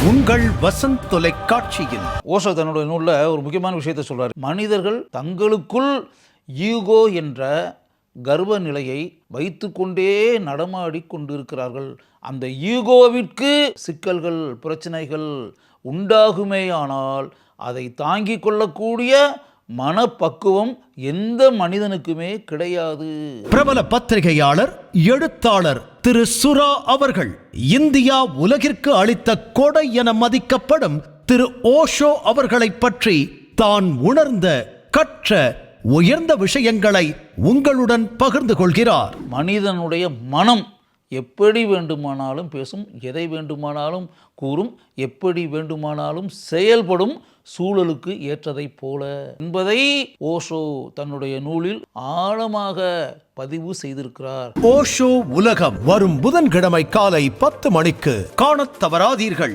உங்கள் வசந்த் தொலைக்காட்சியில் ஓஷோ தன்னுடைய நூலில் ஒரு முக்கியமான விஷயத்தை சொல்றார். மனிதர்கள் தங்களுக்குள் ஈகோ என்ற கர்வ நிலையை வைத்துக்கொண்டே நடமாடி கொண்டிருக்கிறார்கள். அந்த ஈகோவிற்கு சிக்கல்கள் பிரச்சனைகள் உண்டாகுமேயானால் அதை தாங்கிக் கொள்ளக்கூடிய மனப்பக்குவம் எந்த மனிதனுக்குமே கிடையாது. பிரபல பத்திரிகையாளர் எழுத்தாளர் திரு சுரா அவர்கள் இந்தியா உலகிற்கு அளித்த கொடை என மதிக்கப்படும் திரு ஓஷோ அவர்களை பற்றி தான் உணர்ந்த கற்ற உயர்ந்த விஷயங்களை உங்களுடன் பகிர்ந்து கொள்கிறார். மனிதனுடைய மனம் எப்படி வேண்டுமானாலும் பேசும், எதை வேண்டுமானாலும் கூறும், எப்படி வேண்டுமானாலும் செயல்படும், சூழலுக்கு ஏற்றதை போல என்பதை ஓஷோ தன்னுடைய நூலில் ஆழமாக பதிவு செய்திருக்கிறார். ஓஷோ உலகம் வரும் புதன்கிழமை காலை 10 மணிக்கு காணத் தவறாதீர்கள்.